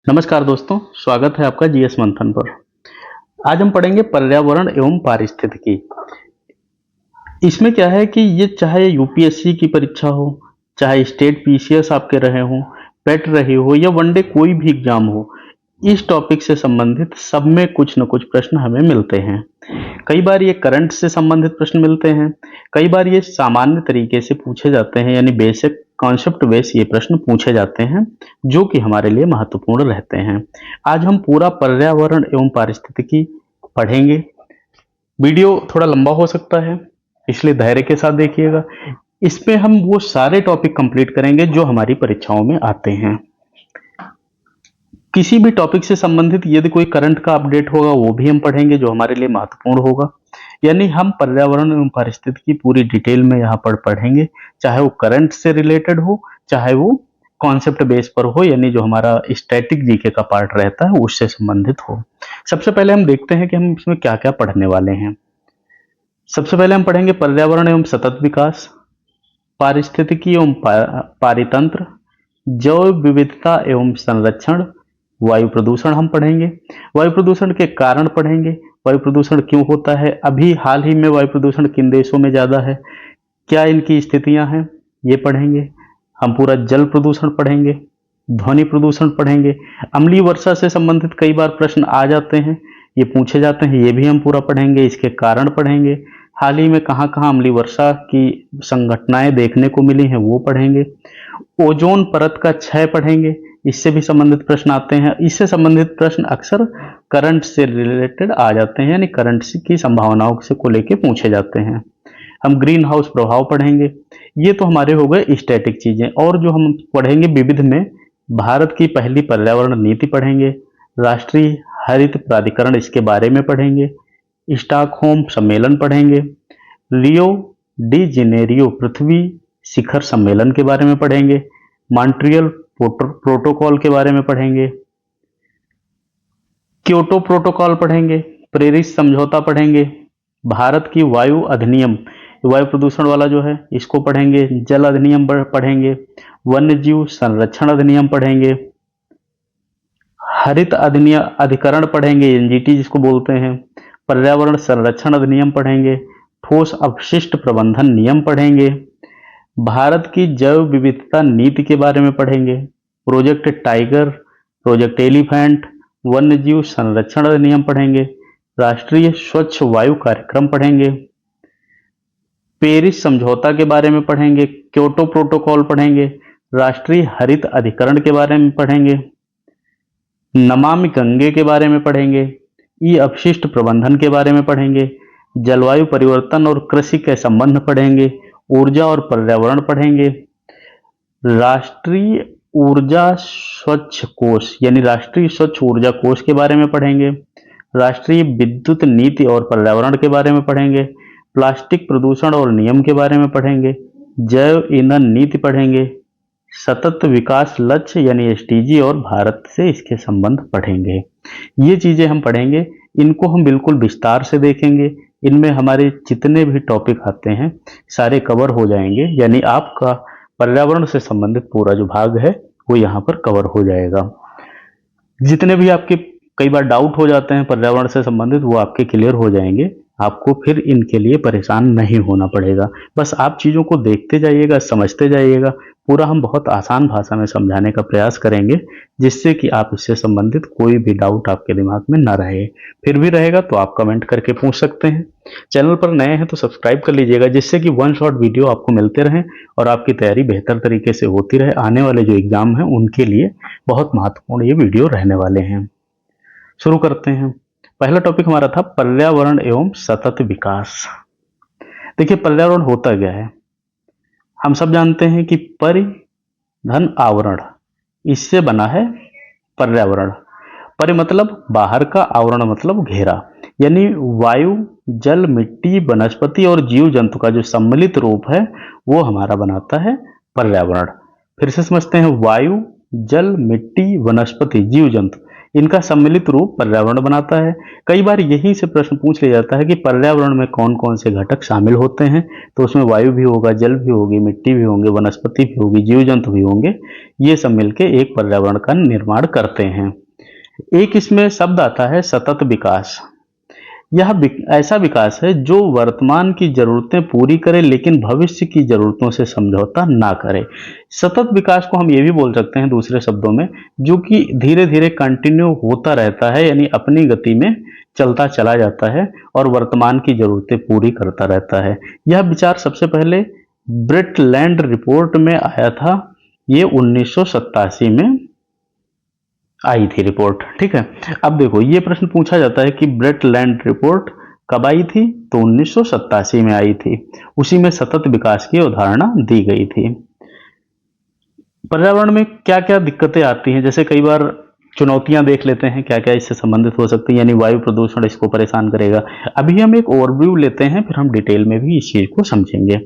नमस्कार दोस्तों, स्वागत है आपका जीएस मंथन पर। आज हम पढ़ेंगे पर्यावरण एवं पारिस्थितिकी। इसमें क्या है कि ये चाहे यूपीएससी की परीक्षा हो, चाहे स्टेट पीसीएस आपके रहे हो, पेट रही हो या वनडे कोई भी एग्जाम हो, इस टॉपिक से संबंधित सब में कुछ न कुछ प्रश्न हमें मिलते हैं। कई बार ये करंट से संबंधित प्रश्न मिलते हैं, कई बार ये सामान्य तरीके से पूछे जाते हैं, यानी बेसिक कॉन्सेप्ट बेस ये प्रश्न पूछे जाते हैं, जो कि हमारे लिए महत्वपूर्ण रहते हैं। आज हम पूरा पर्यावरण एवं पारिस्थितिकी पढ़ेंगे। वीडियो थोड़ा लंबा हो सकता है, इसलिए धैर्य के साथ देखिएगा। इसमें हम वो सारे टॉपिक कंप्लीट करेंगे जो हमारी परीक्षाओं में आते हैं। किसी भी टॉपिक से संबंधित यदि कोई करंट का अपडेट होगा वो भी हम पढ़ेंगे, जो हमारे लिए महत्वपूर्ण होगा। यानी हम पर्यावरण एवं पारिस्थितिकी की पूरी डिटेल में यहाँ पर पढ़ेंगे, चाहे वो करंट से रिलेटेड हो, चाहे वो कॉन्सेप्ट बेस पर हो, यानी जो हमारा स्टैटिक जीके का पार्ट रहता है उससे संबंधित हो। सबसे पहले हम देखते हैं कि हम इसमें क्या क्या पढ़ने वाले हैं। सबसे पहले हम पढ़ेंगे पर्यावरण एवं सतत विकास, पारिस्थितिकी एवं पारितंत्र, जैव विविधता एवं संरक्षण, वायु प्रदूषण हम पढ़ेंगे। वायु प्रदूषण के कारण पढ़ेंगे, वायु प्रदूषण क्यों होता है, अभी हाल ही में वायु प्रदूषण किन देशों में ज्यादा है, क्या इनकी स्थितियां हैं, ये पढ़ेंगे। हम पूरा जल प्रदूषण पढ़ेंगे, ध्वनि प्रदूषण पढ़ेंगे। अम्लीय वर्षा से संबंधित कई बार प्रश्न आ जाते हैं, ये पूछे जाते हैं, ये भी हम पूरा पढ़ेंगे। इसके कारण पढ़ेंगे, हाल ही में कहाँ कहाँ अम्लीय वर्षा की संघटनाएं देखने को मिली हैं वो पढ़ेंगे। ओजोन परत का क्षय पढ़ेंगे, इससे भी संबंधित प्रश्न आते हैं। इससे संबंधित प्रश्न अक्सर करंट से रिलेटेड आ जाते हैं, यानी करंट की संभावनाओं से को लेके पूछे जाते हैं। हम ग्रीन हाउस प्रभाव पढ़ेंगे। ये तो हमारे हो गए स्टैटिक चीजें। और जो हम पढ़ेंगे विविध में, भारत की पहली पर्यावरण नीति पढ़ेंगे, राष्ट्रीय हरित प्राधिकरण इसके बारे में पढ़ेंगे, स्टॉकहोम सम्मेलन पढ़ेंगे, रियो डी जेनेरियो पृथ्वी शिखर सम्मेलन के बारे में पढ़ेंगे, मॉन्ट्रियल प्रोटोकॉल के बारे में पढ़ेंगे, क्योटो प्रोटोकॉल पढ़ेंगे, पेरिस समझौता पढ़ेंगे, भारत की वायु अधिनियम, वायु प्रदूषण वाला जो है इसको पढ़ेंगे, जल अधिनियम पढ़ेंगे, वन्य जीव संरक्षण अधिनियम पढ़ेंगे, हरित अधिकरण पढ़ेंगे, एनजीटी जिसको बोलते हैं, पर्यावरण संरक्षण अधिनियम पढ़ेंगे, ठोस अपशिष्ट प्रबंधन नियम पढ़ेंगे, भारत की जैव विविधता नीति के बारे में पढ़ेंगे, प्रोजेक्ट टाइगर, प्रोजेक्ट एलिफेंट, वन्य जीव संरक्षण अधिनियम पढ़ेंगे, राष्ट्रीय स्वच्छ वायु कार्यक्रम पढ़ेंगे, पेरिस समझौता के बारे में पढ़ेंगे, क्योटो प्रोटोकॉल पढ़ेंगे, राष्ट्रीय हरित अधिकरण के बारे में पढ़ेंगे, नमामि गंगे के बारे में पढ़ेंगे, ई अपशिष्ट प्रबंधन के बारे में पढ़ेंगे, जलवायु परिवर्तन और कृषि के संबंध पढ़ेंगे, ऊर्जा और पर्यावरण पढ़ेंगे, राष्ट्रीय ऊर्जा स्वच्छ कोष यानी राष्ट्रीय स्वच्छ ऊर्जा कोष के बारे में पढ़ेंगे, राष्ट्रीय विद्युत नीति और पर्यावरण के बारे में पढ़ेंगे, प्लास्टिक प्रदूषण और नियम के बारे में पढ़ेंगे, जैव ईंधन नीति पढ़ेंगे, सतत विकास लक्ष्य यानी एसडीजी और भारत से इसके संबंध पढ़ेंगे। ये चीजें हम पढ़ेंगे, इनको हम बिल्कुल विस्तार से देखेंगे। इनमें हमारे जितने भी टॉपिक आते हैं सारे कवर हो जाएंगे, यानी आपका पर्यावरण से संबंधित पूरा जो भाग है वो यहाँ पर कवर हो जाएगा। जितने भी आपके कई बार डाउट हो जाते हैं पर्यावरण से संबंधित वो आपके क्लियर हो जाएंगे, आपको फिर इनके लिए परेशान नहीं होना पड़ेगा। बस आप चीज़ों को देखते जाइएगा, समझते जाइएगा। पूरा हम बहुत आसान भाषा में समझाने का प्रयास करेंगे, जिससे कि आप इससे संबंधित कोई भी डाउट आपके दिमाग में ना रहे। फिर भी रहेगा तो आप कमेंट करके पूछ सकते हैं। चैनल पर नए हैं तो सब्सक्राइब कर लीजिएगा, जिससे कि वन शॉट वीडियो आपको मिलते रहें और आपकी तैयारी बेहतर तरीके से होती रहे। आने वाले जो एग्जाम हैं उनके लिए बहुत महत्वपूर्ण ये वीडियो रहने वाले हैं। शुरू करते हैं। पहला टॉपिक हमारा था पर्यावरण एवं सतत विकास। देखिए पर्यावरण होता क्या है, हम सब जानते हैं कि परि धन आवरण, इससे बना है पर्यावरण। परि मतलब बाहर का, आवरण मतलब घेरा, यानी वायु, जल, मिट्टी, वनस्पति और जीव जंतु का जो सम्मिलित रूप है वो हमारा बनाता है पर्यावरण। फिर से समझते हैं, वायु, जल, मिट्टी, वनस्पति, जीव जंतु, इनका सम्मिलित रूप पर्यावरण बनाता है। कई बार यही से प्रश्न पूछ लिया जाता है कि पर्यावरण में कौन कौन से घटक शामिल होते हैं, तो उसमें वायु भी होगा, जल भी होगी, मिट्टी भी होंगे, वनस्पति भी होगी, जीव जंतु भी होंगे। ये सब मिलके एक पर्यावरण का निर्माण करते हैं। एक इसमें शब्द आता है सतत विकास। यह ऐसा विकास है जो वर्तमान की जरूरतें पूरी करे लेकिन भविष्य की जरूरतों से समझौता ना करे। सतत विकास को हम ये भी बोल सकते हैं दूसरे शब्दों में, जो कि धीरे धीरे कंटिन्यू होता रहता है, यानी अपनी गति में चलता चला जाता है और वर्तमान की जरूरतें पूरी करता रहता है। यह विचार सबसे पहले ब्रेटलैंड रिपोर्ट में आया था। ये 1987 में आई थी रिपोर्ट। ठीक है, अब देखो ये प्रश्न पूछा जाता है कि ब्रेटलैंड रिपोर्ट कब आई थी, तो 1987 में आई थी। उसी में सतत विकास की अवधारणा दी गई थी। पर्यावरण में क्या क्या दिक्कतें आती हैं, जैसे कई बार चुनौतियां देख लेते हैं क्या क्या इससे संबंधित हो सकती है, यानी वायु प्रदूषण इसको परेशान करेगा। अभी हम एक ओवरव्यू लेते हैं, फिर हम डिटेल में भी इस चीज को समझेंगे।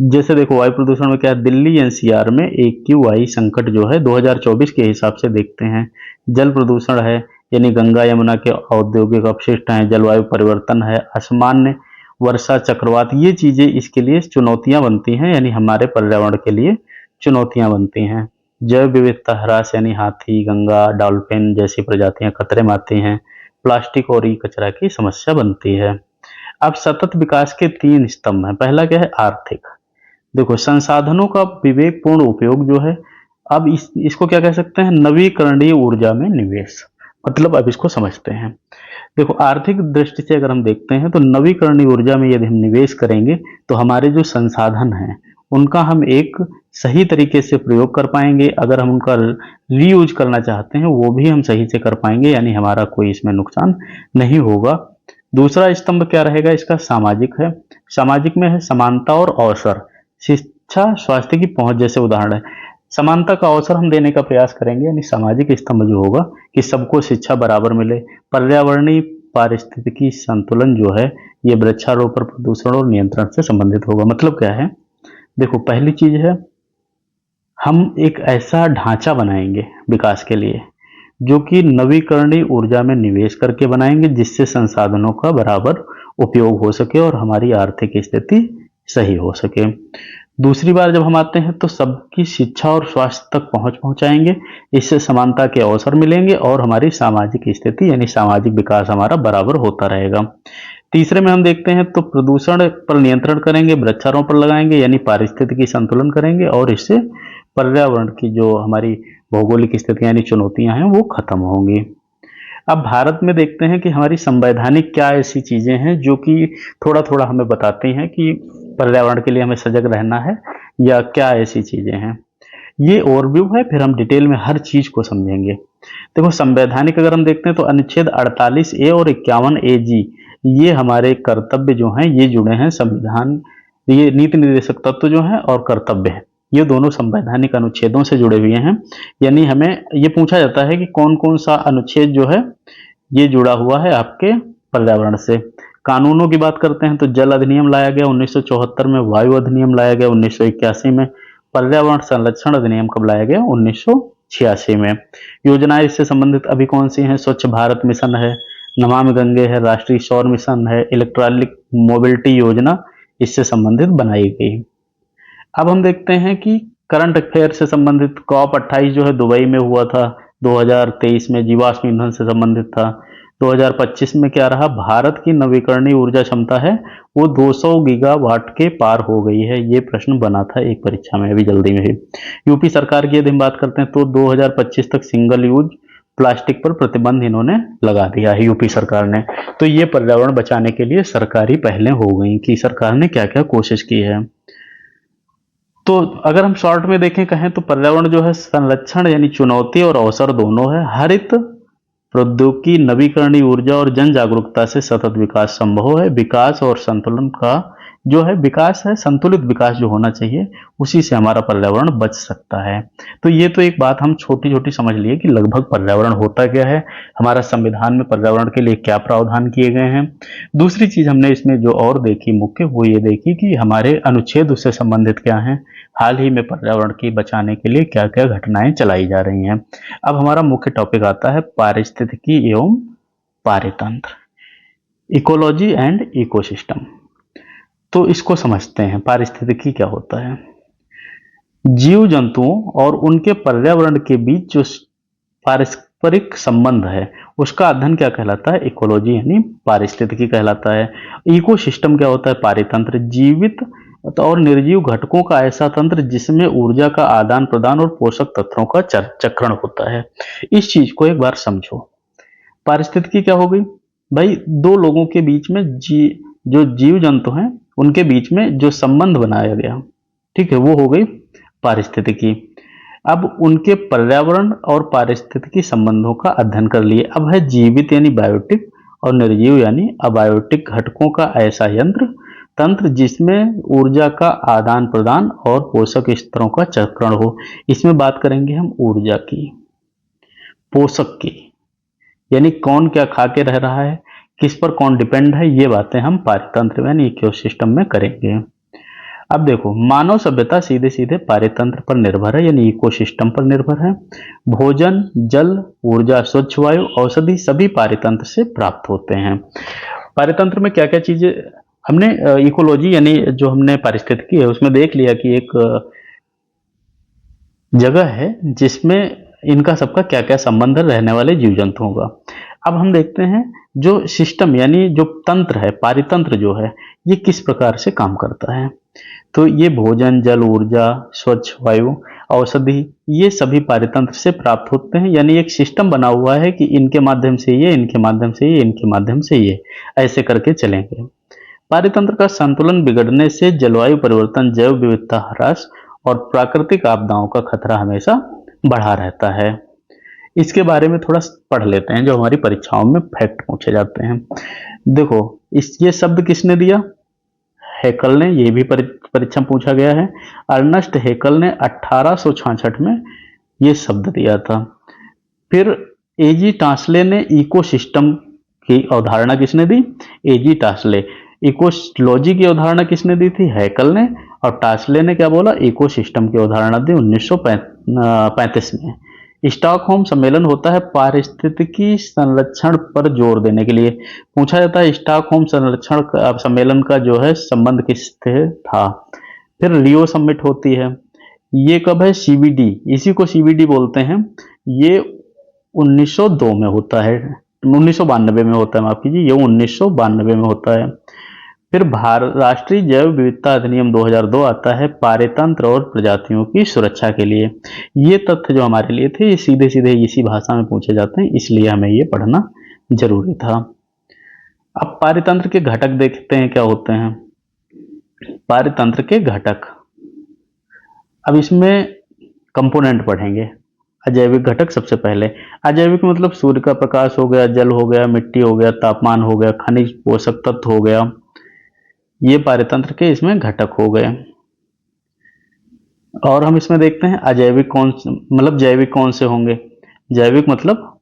जैसे देखो वायु प्रदूषण में क्या है, दिल्ली एनसीआर में AQI संकट जो है 2024 के हिसाब से देखते हैं। जल प्रदूषण है, यानी गंगा यमुना के औद्योगिक अपशिष्ट हैं, जलवायु परिवर्तन है, असामान्य वर्षा, चक्रवात, ये चीजें इसके लिए चुनौतियां बनती हैं, यानी हमारे पर्यावरण के लिए चुनौतियां बनती हैं। जैव विविधता ह्रास, यानी हाथी, गंगा, डॉल्फिन जैसी प्रजातियां खतरे में आती हैं। प्लास्टिक और ई कचरा की समस्या बनती है। अब सतत विकास के 3 स्तंभ हैं। पहला क्या है, आर्थिक। देखो संसाधनों का विवेकपूर्ण उपयोग जो है, अब इसको क्या कह सकते हैं, नवीकरणीय ऊर्जा में निवेश। मतलब अब इसको समझते हैं। देखो आर्थिक दृष्टि से अगर हम देखते हैं तो नवीकरणीय ऊर्जा में यदि हम निवेश करेंगे तो हमारे जो संसाधन हैं उनका हम एक सही तरीके से प्रयोग कर पाएंगे। अगर हम उनका रीयूज करना चाहते हैं वो भी हम सही से कर पाएंगे, यानी हमारा कोई इसमें नुकसान नहीं होगा। दूसरा स्तंभ क्या रहेगा इसका, सामाजिक है। सामाजिक में है समानता और अवसर, शिक्षा, स्वास्थ्य की पहुंच जैसे उदाहरण है। समानता का अवसर हम देने का प्रयास करेंगे, यानी सामाजिक स्तंभ जो होगा कि सबको शिक्षा बराबर मिले। पर्यावरणीय पारिस्थितिकी संतुलन जो है ये वृक्षारोपण, प्रदूषण और नियंत्रण से संबंधित होगा। मतलब क्या है, देखो पहली चीज है हम एक ऐसा ढांचा बनाएंगे विकास के लिए जो कि नवीकरणीय ऊर्जा में निवेश करके बनाएंगे, जिससे संसाधनों का बराबर उपयोग हो सके और हमारी आर्थिक स्थिति सही हो सके। दूसरी बार जब हम आते हैं तो सबकी शिक्षा और स्वास्थ्य तक पहुंचाएंगे, इससे समानता के अवसर मिलेंगे और हमारी सामाजिक स्थिति यानी सामाजिक विकास हमारा बराबर होता रहेगा। तीसरे में हम देखते हैं तो प्रदूषण पर नियंत्रण करेंगे, वृक्षारोपण लगाएंगे, यानी पारिस्थितिकी संतुलन करेंगे और इससे पर्यावरण की जो हमारी भौगोलिक स्थितियां यानी चुनौतियां हैं वो खत्म होंगी। अब भारत में देखते हैं कि हमारी संवैधानिक क्या ऐसी चीजें हैं जो कि थोड़ा थोड़ा हमें बताती हैं कि पर्यावरण के लिए हमें सजग रहना है या क्या ऐसी चीजें हैं। ये ओवरव्यू है, फिर हम डिटेल में हर चीज को समझेंगे। देखो संवैधानिक अगर हम देखते हैं तो अनुच्छेद 48A और 51AG ये हमारे कर्तव्य जो हैं ये जुड़े हैं संविधान, ये नीति निर्देशक तत्व जो हैं और कर्तव्य हैं ये दोनों संवैधानिक अनुच्छेदों से जुड़े हुए हैं। यानी हमें ये पूछा जाता है कि कौन कौन सा अनुच्छेद जो है ये जुड़ा हुआ है आपके पर्यावरण से। कानूनों की बात करते हैं तो जल अधिनियम लाया गया 1974 में, वायु अधिनियम लाया गया 1981 में, पर्यावरण संरक्षण अधिनियम कब लाया गया 1986 में। योजनाएं इससे संबंधित अभी कौन सी हैं, स्वच्छ भारत मिशन है, नमामि गंगे है, राष्ट्रीय सौर मिशन है, इलेक्ट्रॉनिक मोबिलिटी योजना इससे संबंधित बनाई गई। अब हम देखते हैं कि करंट अफेयर से संबंधित COP28 जो है दुबई में हुआ था 2023 में, जीवाश्म ईंधन से संबंधित था। 2025 में क्या रहा, भारत की नवीकरणीय ऊर्जा क्षमता है वो 200 गीगावाट के पार हो गई है। ये प्रश्न बना था एक परीक्षा में अभी जल्दी में ही। यूपी सरकार की यदि हम बात करते हैं तो 2025 तक सिंगल यूज प्लास्टिक पर प्रतिबंध इन्होंने लगा दिया है यूपी सरकार ने। तो ये पर्यावरण बचाने के लिए सरकारी पहलें हो गई कि सरकार ने क्या क्या कोशिश की है। तो अगर हम शॉर्ट में देखें कहें तो पर्यावरण जो है संरक्षण यानी चुनौती और अवसर दोनों है। हरित प्रौद्योगिकी, नवीकरणीय ऊर्जा और जन जागरूकता से सतत विकास संभव है। विकास और संतुलन का जो है विकास है, संतुलित विकास जो होना चाहिए उसी से हमारा पर्यावरण बच सकता है। तो ये तो एक बात हम छोटी छोटी समझ लिए कि लगभग पर्यावरण होता क्या है, हमारा संविधान में पर्यावरण के लिए क्या प्रावधान किए गए हैं। दूसरी चीज हमने इसमें जो और देखी मुख्य वो ये देखी कि हमारे अनुच्छेद उससे संबंधित क्या हैं, हाल ही में पर्यावरण की बचाने के लिए क्या क्या घटनाएं चलाई जा रही हैं। अब हमारा मुख्य टॉपिक आता है पारिस्थितिकी एवं पारितंत्र, इकोलॉजी एंड इकोसिस्टम। तो इसको समझते हैं, पारिस्थितिकी क्या होता है। जीव जंतुओं और उनके पर्यावरण के बीच जो पारस्परिक संबंध है उसका अध्ययन क्या कहलाता है, इकोलॉजी यानी पारिस्थितिकी कहलाता है। इकोसिस्टम क्या होता है, पारितंत्र, जीवित और निर्जीव घटकों का ऐसा तंत्र जिसमें ऊर्जा का आदान प्रदान और पोषक तत्वों का चक्रण होता है। इस चीज को एक बार समझो। पारिस्थितिकी क्या हो गई भाई, दो लोगों के बीच में जो जीव जंतु हैं उनके बीच में जो संबंध बनाया गया, ठीक है, वो हो गई पारिस्थितिकी। अब उनके पर्यावरण और पारिस्थितिकी संबंधों का अध्ययन कर लिए। अब है जीवित यानी बायोटिक और निर्जीव यानी अबायोटिक घटकों का ऐसा तंत्र जिसमें ऊर्जा का आदान प्रदान और पोषक स्तरों का चक्रण हो। इसमें बात करेंगे हम ऊर्जा की, पोषक की, यानी कौन क्या खा के रह रहा है, किस पर कौन डिपेंड है, ये बातें हम पारितंत्र यानी इकोसिस्टम में करेंगे। अब देखो, मानव सभ्यता सीधे सीधे पारितंत्र पर निर्भर है यानी इकोसिस्टम पर निर्भर है। भोजन, जल, ऊर्जा, स्वच्छ वायु, औषधि सभी पारितंत्र से प्राप्त होते हैं। पारितंत्र में क्या क्या चीजें हमने इकोलॉजी यानी जो हमने पारिस्थितिकी है उसमें देख लिया कि एक जगह है जिसमें इनका सबका क्या क्या संबंध है रहने वाले जीव जंतुओं का। अब हम देखते हैं जो सिस्टम यानी जो तंत्र है, पारितंत्र जो है, ये किस प्रकार से काम करता है। तो ये भोजन, जल, ऊर्जा, स्वच्छ वायु, औषधि, ये सभी पारितंत्र से प्राप्त होते हैं। यानी एक सिस्टम बना हुआ है कि इनके माध्यम से ये, इनके माध्यम से ये, इनके माध्यम से ये, ऐसे करके चलेंगे। पारितंत्र का संतुलन बिगड़ने से जलवायु परिवर्तन, जैव विविधता ह्रास और प्राकृतिक आपदाओं का खतरा हमेशा बढ़ा रहता है। इसके बारे में थोड़ा पढ़ लेते हैं जो हमारी परीक्षाओं में फैक्ट पूछे जाते हैं। देखो, ये शब्द किसने दिया, हेकल ने, ये भी परीक्षा में पूछा गया है। अर्नस्ट हेकल ने 1866 में ये शब्द दिया था। फिर एजी टास्ले ने इकोसिस्टम की अवधारणा किसने दी, एजी टास्ले। इकोलॉजी की अवधारणा किसने दी थी, हेकल ने। और टास्ले ने क्या बोला, इकोसिस्टम की अवधारणा दी 1935 में। स्टॉकहोम सम्मेलन होता है पारिस्थितिकी संरक्षण पर जोर देने के लिए। पूछा जाता है स्टॉकहोम संरक्षण सम्मेलन का जो है संबंध किससे था। फिर रियो समिट होती है, ये कब है, सीबीडी, इसी को सीबीडी बोलते हैं। ये 1902 में होता है, 1992 में होता है, माफ कीजिए, ये 1992 में होता है। फिर राष्ट्रीय जैव विविधता अधिनियम 2002 आता है पारितंत्र और प्रजातियों की सुरक्षा के लिए। ये तथ्य जो हमारे लिए थे ये सीधे सीधे इसी भाषा में पूछे जाते हैं, इसलिए हमें ये पढ़ना जरूरी था। अब पारितंत्र के घटक देखते हैं क्या होते हैं। पारितंत्र के घटक, अब इसमें कंपोनेंट पढ़ेंगे। अजैविक घटक सबसे पहले। अजैविक मतलब सूर्य का प्रकाश हो गया, जल हो गया, मिट्टी हो गया, तापमान हो गया, खनिज पोषक तत्व हो गया, ये पारितंत्र के इसमें घटक हो गए। और हम इसमें देखते हैं अजैविक कौन, मतलब जैविक कौन से होंगे। जैविक मतलब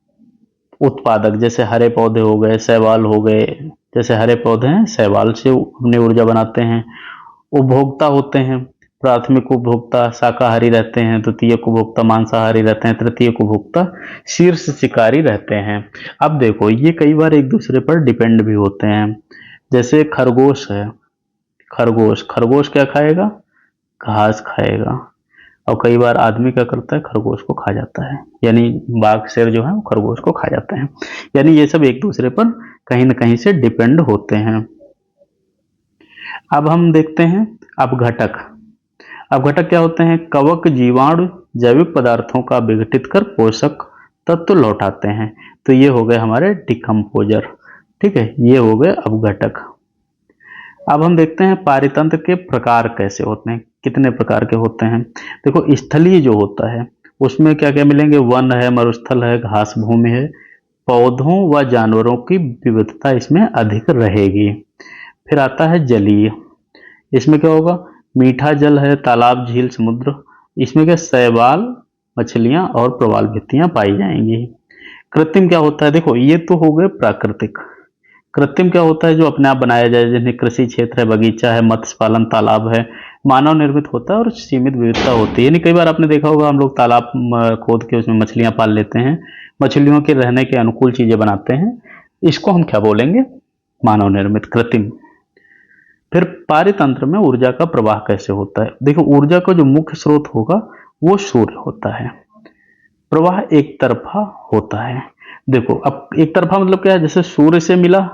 उत्पादक, जैसे हरे पौधे हो गए, शैवाल हो गए, जैसे हरे पौधे हैं शैवाल से अपनी ऊर्जा बनाते हैं। उपभोक्ता होते हैं, प्राथमिक उपभोक्ता शाकाहारी रहते हैं, द्वितीयक उपभोक्ता मांसाहारी रहते हैं, तृतीयक उपभोक्ता शीर्ष शिकारी रहते हैं। अब देखो, ये कई बार एक दूसरे पर डिपेंड भी होते हैं। जैसे खरगोश है, खरगोश क्या खाएगा, घास खाएगा। और कई बार आदमी क्या करता है, खरगोश को खा जाता है, यानी बाघ शेर जो है वो खरगोश को खा जाते हैं। यानी ये सब एक दूसरे पर कहीं ना कहीं से डिपेंड होते हैं। अब हम देखते हैं अपघटक। अपघटक क्या होते हैं, कवक जीवाणु जैविक पदार्थों का विघटित कर पोषक तत्व लौटाते हैं। तो ये हो गए हमारे डिकम्पोजर, ठीक है, ये हो गए अपघटक। अब हम देखते हैं पारितंत्र के प्रकार कैसे होते हैं, कितने प्रकार के होते हैं। देखो, स्थलीय जो होता है उसमें क्या क्या मिलेंगे, वन है, मरुस्थल है, घास भूमि है, पौधों व जानवरों की विविधता इसमें अधिक रहेगी। फिर आता है जलीय, इसमें क्या होगा, मीठा जल है, तालाब, झील, समुद्र, इसमें क्या शैवाल, मछलियां और प्रवाल भित्तियां पाई जाएंगी। कृत्रिम क्या होता है, देखो ये तो हो गए प्राकृतिक। कृत्रिम क्या होता है, जो अपने आप बनाया जाए, जैसे कृषि क्षेत्र है, बगीचा है, मत्स्य पालन, तालाब है, मानव निर्मित होता है और सीमित विविधता होती है। यानी कई बार आपने देखा होगा हम लोग तालाब खोद के उसमें मछलियां पाल लेते हैं, मछलियों के रहने के अनुकूल चीजें बनाते हैं, इसको हम क्या बोलेंगे? मानव निर्मित, कृत्रिम। फिर पारितंत्र में ऊर्जा का प्रवाह कैसे होता है? देखो, ऊर्जा का जो मुख्य स्रोत होगा वो सूर्य होता है। प्रवाह एक तरफा होता है। देखो, अब एक तरफा मतलब क्या है? जैसे सूर्य से मिला,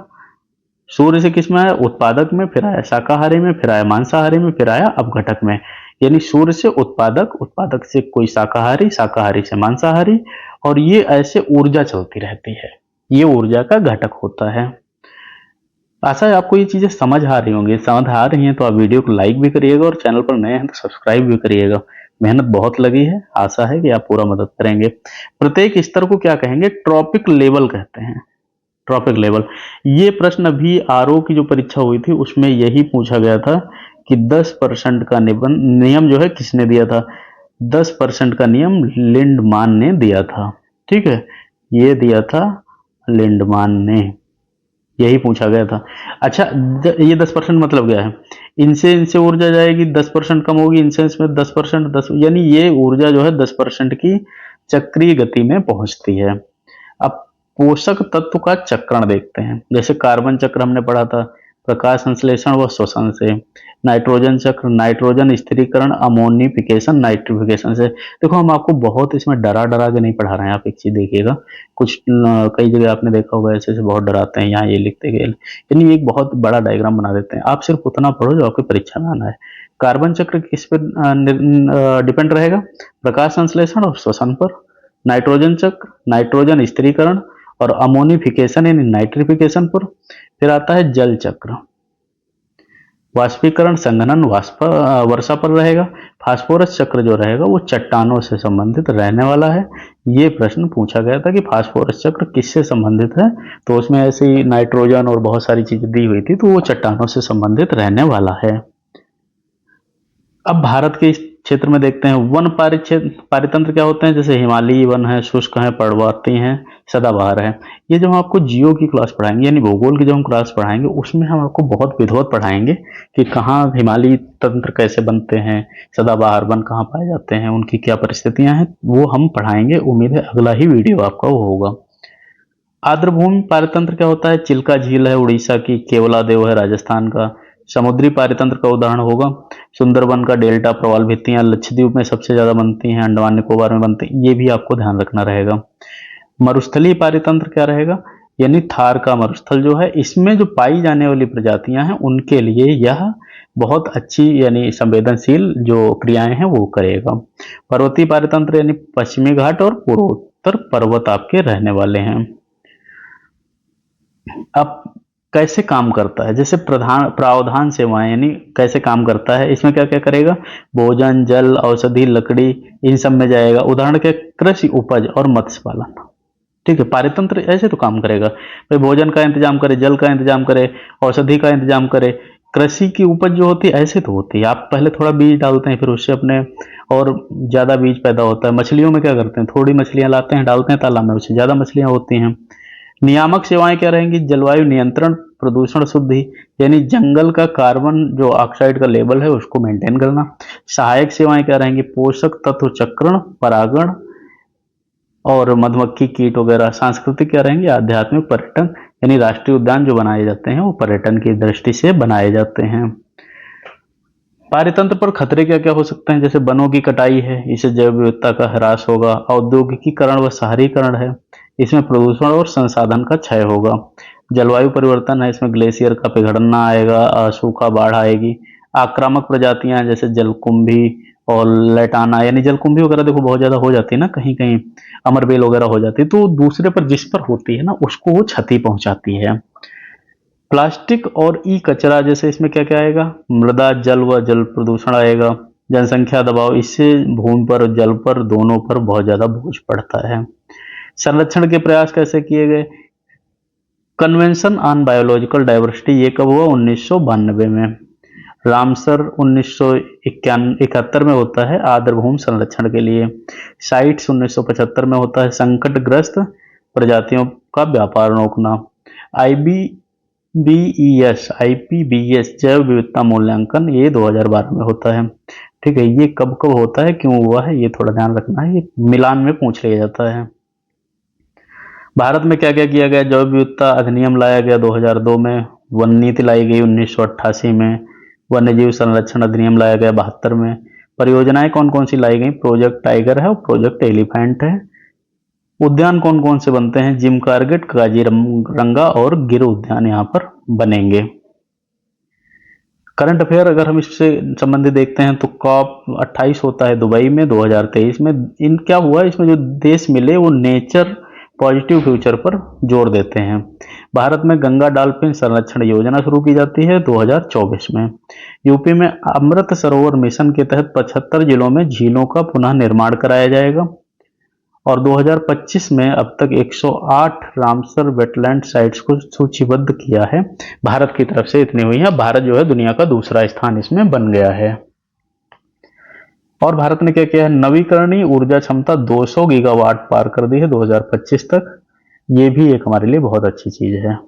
सूर्य से किस में आया? उत्पादक में, फिर आया शाकाहारी में, फिर आया मांसाहारी में, फिर आया अपघटक में। यानी सूर्य से उत्पादक, उत्पादक से कोई शाकाहारी, शाकाहारी से मांसाहारी, और ये ऐसे ऊर्जा चलती रहती है। ये ऊर्जा का घटक होता है। आशा है आपको ये चीजें समझ आ रही होंगी। समझ आ रही हैं तो आप वीडियो को लाइक भी करिएगा और चैनल पर नए हैं तो सब्सक्राइब भी करिएगा। मेहनत बहुत लगी है, आशा है कि आप पूरा मदद करेंगे। प्रत्येक स्तर को क्या कहेंगे? ट्रॉपिक लेवल कहते हैं। Trophic level. ये प्रश्न अभी आरओ की जो परीक्षा हुई थी उसमें यही पूछा गया था कि 10% का नियम जो है किसने दिया था? 10% का नियम लिंडमान ने दिया था। ठीक है, ये दिया था लिंडमान ने, यही पूछा गया था। अच्छा, ये 10% मतलब क्या है? इनसे इनसे ऊर्जा जाएगी, 10% कम होगी, इनसे इसमें 10%, 10, यानी ये ऊर्जा जो है 10% की चक्रीय गति में पहुंचती है। अब पोषक तत्व का चक्रण देखते हैं। जैसे कार्बन चक्र हमने पढ़ा था, प्रकाश संश्लेषण व श्वसन से। नाइट्रोजन चक्र, नाइट्रोजन स्थिरीकरण, अमोनिफिकेशन, नाइट्रिफिकेशन से। देखो, हम आपको बहुत इसमें डरा डरा के नहीं पढ़ा रहे हैं। आप एक चीज देखिएगा, कुछ कई जगह आपने देखा होगा ऐसे ऐसे बहुत डराते हैं, यहाँ ये लिखते गए, यानी एक बहुत बड़ा डायग्राम बना देते हैं। आप सिर्फ उतना पढ़ो जो आपकी परीक्षा में आना है। कार्बन चक्र किस पर डिपेंड रहेगा? प्रकाश संश्लेषण और श्वसन पर। नाइट्रोजन चक्र, नाइट्रोजन स्थिरीकरण और अमोनिफिकेशन यानी नाइट्रिफिकेशन पर। फिर आता है जल चक्र, वाष्पीकरण, संघनन, वर्षा पर रहेगा। फास्फोरस चक्र जो रहेगा वो चट्टानों से संबंधित रहने वाला है। ये प्रश्न पूछा गया था कि फास्फोरस चक्र किससे संबंधित है, तो उसमें ऐसे ही नाइट्रोजन और बहुत सारी चीजें दी हुई थी, तो वो चट्टानों से संबंधित रहने वाला है। अब भारत के इस क्षेत्र में देखते हैं वन पारितंत्र क्या होते हैं। जैसे हिमालयी वन है, शुष्क है, पर्वतीय है, सदाबहार है। ये जो हम आपको जियो की क्लास पढ़ाएंगे, यानी भूगोल की जो हम क्लास पढ़ाएंगे, उसमें हम आपको बहुत विधिवत पढ़ाएंगे कि कहाँ हिमालयी तंत्र कैसे बनते हैं, सदाबहार वन कहाँ पाए जाते हैं, उनकी क्या परिस्थितियां हैं, वो हम पढ़ाएंगे। उम्मीद है अगला ही वीडियो आपका वो होगा। आर्द्रभूमि पारितंत्र क्या होता है? चिल्का झील है उड़ीसा की, केवलादेव है राजस्थान का। समुद्री पारितंत्र का उदाहरण होगा सुंदरबन का डेल्टा, प्रवाल भित्तियां लक्षद्वीप में सबसे ज्यादा बनती हैं, अंडमान निकोबार में बनती हैं, ये भी आपको ध्यान रखना रहेगा। मरुस्थलीय पारितंत्र क्या रहेगा? यानी थार का मरुस्थल जो है, इसमें जो पाई जाने वाली प्रजातियां हैं उनके लिए यह बहुत अच्छी यानी संवेदनशील जो क्रियाएं हैं वो करेगा। पर्वतीय पारितंत्र यानी पश्चिमी घाट और पूर्वोत्तर पर्वत आपके रहने वाले हैं। अब कैसे काम करता है? जैसे प्रावधान सेवाएं यानी कैसे काम करता है, इसमें क्या क्या करेगा? भोजन, जल, औषधि, लकड़ी, इन सब में जाएगा। उदाहरण के कृषि उपज और मत्स्य पालन। ठीक है, पारितंत्र ऐसे तो काम करेगा भाई, भोजन का इंतजाम करे, जल का इंतजाम करे, औषधि का इंतजाम करे। कृषि की उपज जो होती है ऐसे तो होती है, आप पहले थोड़ा बीज डालते हैं, फिर उससे अपने और ज्यादा बीज पैदा होता है। मछलियों में क्या करते हैं? थोड़ी मछलियां लाते हैं, डालते हैं तालाब में, उससे ज्यादा मछलियां होती हैं। नियामक सेवाएं क्या रहेंगी? जलवायु नियंत्रण, प्रदूषण शुद्धि, यानी जंगल का कार्बन जो ऑक्साइड का लेवल है उसको मेंटेन करना। सहायक सेवाएं क्या रहेंगी? पोषक तत्व चक्रण, परागण और मधुमक्खी, कीट वगैरह। सांस्कृतिक क्या रहेंगे? आध्यात्मिक, पर्यटन, यानी राष्ट्रीय उद्यान जो बनाए जाते हैं वो पर्यटन की दृष्टि से बनाए जाते हैं। पारितंत्र पर खतरे क्या क्या हो सकते हैं? जैसे वनों की कटाई है, इससे जैव विविधता का ह्रास होगा। औद्योगिकीकरण व शहरीकरण है, इसमें प्रदूषण और संसाधन का क्षय होगा। जलवायु परिवर्तन है, इसमें ग्लेशियर का पिघलना आएगा, सूखा, बाढ़ आएगी। आक्रामक प्रजातियां जैसे जलकुंभी और लैटाना, यानी जलकुंभी वगैरह देखो बहुत ज्यादा हो जाती है ना, कहीं कहीं अमरबेल वगैरह हो जाती है, तो दूसरे पर जिस पर होती है ना उसको वो क्षति पहुंचाती है। प्लास्टिक और ई कचरा, जैसे इसमें क्या क्या आएगा? मृदा, जल व जल प्रदूषण आएगा। जनसंख्या दबाव, इससे भूमि पर, जल पर, दोनों पर बहुत ज्यादा बोझ पड़ता है। संरक्षण के प्रयास कैसे किए गए? कन्वेंशन ऑन बायोलॉजिकल डाइवर्सिटी, ये कब हुआ? 1992 में। रामसर 1971 में होता है आर्द्रभूमि संरक्षण के लिए। साइट्स 1975 में होता है संकटग्रस्त प्रजातियों का व्यापार रोकना। आईबी IPBES IPBES जैव विविधता मूल्यांकन, ये 2012 में होता है। ठीक है, ये कब कब होता है, क्यों हुआ है, ये थोड़ा ध्यान रखना है, ये मिलान में पूछ लिया जाता है। भारत में क्या क्या किया गया, जैव विविधता अधिनियम लाया गया 2002 में, वन नीति लाई गई 1988 में, वन्य जीव संरक्षण अधिनियम लाया गया 72 में। परियोजनाएं कौन कौन सी लाई गई, प्रोजेक्ट टाइगर है और प्रोजेक्ट एलिफेंट है। उद्यान कौन कौन से बनते हैं, जिम कार्बेट, काजीरंगा और गिर उद्यान यहाँ पर बनेंगे। करंट अफेयर अगर हम इससे संबंधित देखते हैं तो कॉप 28 होता है दुबई में 2023 में। इन क्या हुआ, इसमें जो देश मिले वो नेचर पॉजिटिव फ्यूचर पर जोर देते हैं। भारत में गंगा डॉल्फिन संरक्षण योजना शुरू की जाती है 2024 में। यूपी में अमृत सरोवर मिशन के तहत 75 जिलों में झीलों का पुनः निर्माण कराया जाएगा। और 2025 में अब तक 108 रामसर वेटलैंड साइट्स को सूचीबद्ध किया है। भारत की तरफ से इतनी हुई है। भारत जो है दुनिया का दूसरा स्थान इसमें बन गया है। और भारत ने क्या किया है, नवीकरणीय ऊर्जा क्षमता 200 गीगावाट पार कर दी है 2025 तक। ये भी एक हमारे लिए बहुत अच्छी चीज है।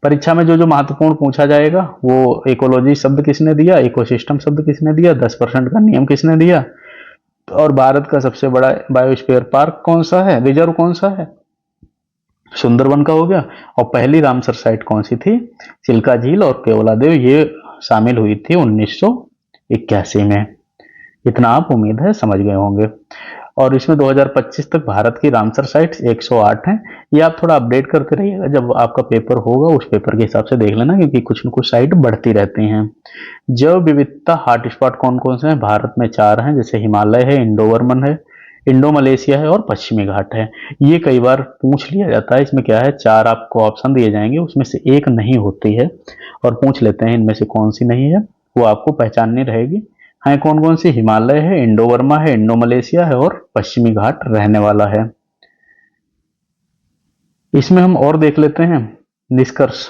परीक्षा में जो जो महत्वपूर्ण पूछा जाएगा, वो इकोलॉजी शब्द किसने दिया, इकोसिस्टम शब्द किसने दिया, 10% का नियम किसने दिया, और भारत का सबसे बड़ा बायोस्फीयर पार्क कौन सा है, रिजर्व कौन सा है, सुंदरवन का हो गया। और पहली रामसर साइट कौन सी थी, चिल्का झील और केवलादेव, ये शामिल हुई थी 1981 में। इतना आप उम्मीद है समझ गए होंगे। और इसमें 2025 तक भारत की रामसर साइट्स 108 हैं। ये आप थोड़ा अपडेट करते रहिएगा, जब आपका पेपर होगा उस पेपर के हिसाब से देख लेना, क्योंकि कुछ न कुछ साइट बढ़ती रहती हैं। जैव विविधता हॉटस्पॉट कौन कौन से हैं, भारत में 4 हैं, जैसे हिमालय है, इंडो वर्मन है, इंडो मलेशिया है और पश्चिमी घाट है। ये कई बार पूछ लिया जाता है। इसमें क्या है, 4 आपको ऑप्शन दिए जाएंगे, उसमें से एक नहीं होती है और पूछ लेते हैं इनमें से कौन सी नहीं है, वो आपको पहचाननी रहेगी। है कौन कौन सी, हिमालय है, इंडो वर्मा है, इंडो मलेशिया है और पश्चिमी घाट रहने वाला है। इसमें हम और देख लेते हैं निष्कर्ष,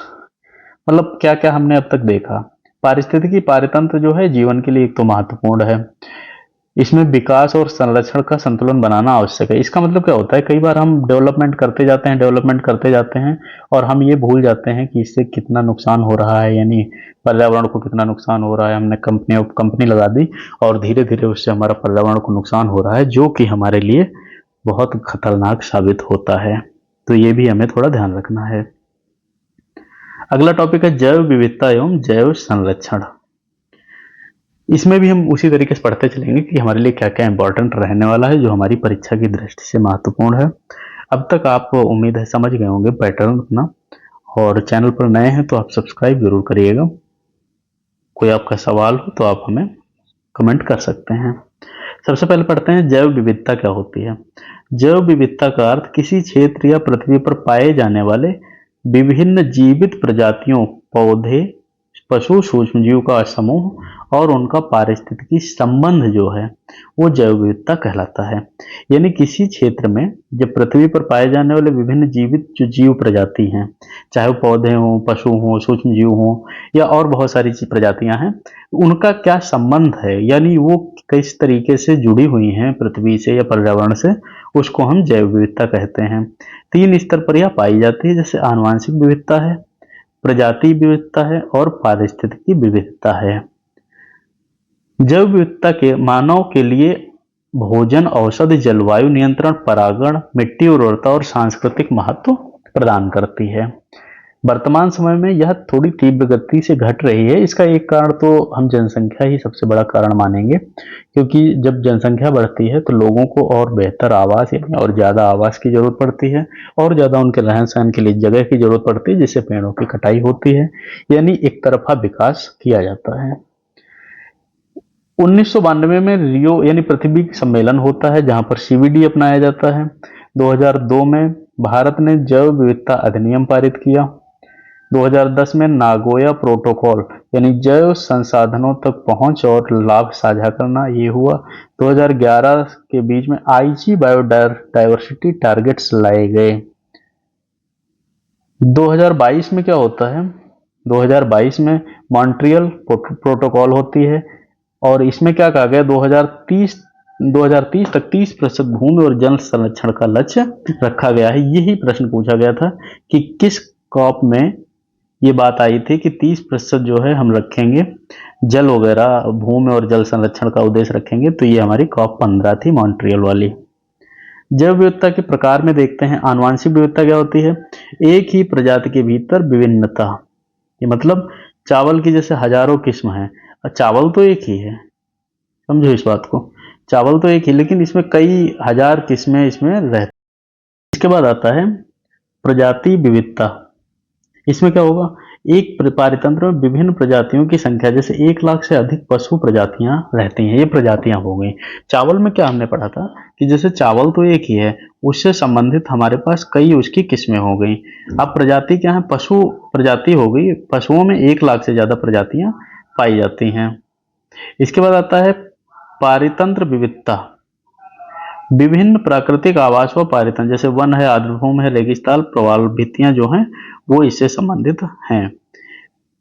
मतलब क्या क्या हमने अब तक देखा। पारिस्थितिकी पारतंत्र जो है जीवन के लिए एक तो महत्वपूर्ण है। इसमें विकास और संरक्षण का संतुलन बनाना आवश्यक है। इसका मतलब क्या होता है, कई बार हम डेवलपमेंट करते जाते हैं और हम ये भूल जाते हैं कि इससे कितना नुकसान हो रहा है, यानी पर्यावरण को कितना नुकसान हो रहा है। हमने कंपनी लगा दी और धीरे धीरे उससे हमारा पर्यावरण को नुकसान हो रहा है, जो कि हमारे लिए बहुत खतरनाक साबित होता है। तो ये भी हमें थोड़ा ध्यान रखना है। अगला टॉपिक है जैव विविधता एवं जैव संरक्षण। इसमें भी हम उसी तरीके से पढ़ते चलेंगे कि हमारे लिए क्या क्या इंपॉर्टेंट रहने वाला है, जो हमारी परीक्षा की दृष्टि से महत्वपूर्ण है। अब तक आप उम्मीद है समझ गए होंगे पैटर्न अपना, और चैनल पर नए हैं तो आप सब्सक्राइब जरूर करिएगा। कोई आपका सवाल हो तो आप हमें कमेंट कर सकते हैं। सबसे पहले पढ़ते हैं जैव विविधता क्या होती है। जैव विविधता का अर्थ किसी क्षेत्र या पृथ्वी पर पाए जाने वाले विभिन्न जीवित प्रजातियों, पौधे, पशु, सूक्ष्म जीव का समूह और उनका पारिस्थितिकी संबंध जो है वो जैव विविधता कहलाता है। यानी किसी क्षेत्र में जब पृथ्वी पर पाए जाने वाले विभिन्न जीवित जो जीव प्रजाति हैं, चाहे वो पौधे हों, पशु हों, सूक्ष्म जीव हों या और बहुत सारी प्रजातियां हैं, उनका क्या संबंध है, यानी वो किस तरीके से जुड़ी हुई हैं पृथ्वी से या पर्यावरण से, उसको हम जैव विविधता कहते हैं। 3 स्तर पर यह पाई जाती है, जैसे आनुवांशिक विविधता है, प्रजाति विविधता है और पारिस्थितिकी विविधता है। जैव विविधता के मानव के लिए भोजन, औषधि, जलवायु नियंत्रण, परागण, मिट्टी उर्वरता और सांस्कृतिक महत्व प्रदान करती है। वर्तमान समय में यह थोड़ी तीव्र गति से घट रही है। इसका एक कारण तो हम जनसंख्या ही सबसे बड़ा कारण मानेंगे, क्योंकि जब जनसंख्या बढ़ती है तो लोगों को और बेहतर आवास यानी और ज़्यादा आवास की जरूरत पड़ती है, और ज़्यादा उनके रहन सहन के लिए जगह की जरूरत पड़ती है, जिससे पेड़ों की कटाई होती है, यानी एक तरफा विकास किया जाता है। 1992 में रियो यानी पृथ्वी सम्मेलन होता है, जहां पर CBD अपनाया जाता है। 2002 में भारत ने जैव विविधता अधिनियम पारित किया। 2010 में नागोया प्रोटोकॉल यानी जैव संसाधनों तक पहुंच और लाभ साझा करना, ये हुआ। 2011 के बीच में IG बायोडायवर्सिटी टारगेट्स लाए गए। 2022 में क्या होता है, 2022 में मॉन्ट्रियल प्रोटोकॉल होती है, और इसमें क्या कहा गया, 2030 तक 30% भूमि और जल संरक्षण का लक्ष्य रखा गया है। यही प्रश्न पूछा गया था कि किस कॉप में ये बात आई थी कि 30% जो है हम रखेंगे जल वगैरह, भूमि और जल संरक्षण का उद्देश्य रखेंगे। तो ये हमारी COP15 थी, मॉन्ट्रियल वाली। जैव विविधता के प्रकार में देखते हैं, आनुवांशिक विविधता क्या होती है? एक ही प्रजाति के भीतर विभिन्नता। ये मतलब चावल की जैसे हजारों किस्म है, चावल तो एक ही है, समझो इस बात को, चावल तो एक ही, लेकिन इसमें कई हजार किस्में इसमें रहती। इसके बाद आता है प्रजाति विविधता। इसमें क्या होगा? एक पारितंत्र में विभिन्न प्रजातियों की संख्या, जैसे 1 लाख से अधिक पशु प्रजातियां रहती हैं, ये प्रजातियां हो गई। चावल में क्या हमने पढ़ा था कि जैसे चावल तो एक ही है, उससे संबंधित हमारे पास कई उसकी किस्में हो गई। अब प्रजाति क्या है? पशु प्रजाति हो गई, पशुओं में 1 लाख से ज्यादा प्रजातियां पाई जाती हैं। इसके बाद आता है पारितंत्र विविधता। विभिन्न प्राकृतिक आवास व पारितंत्र, जैसे वन है, आर्द्रभूमि है, रेगिस्तान, प्रवाल भित्तियां जो हैं वो इससे संबंधित हैं।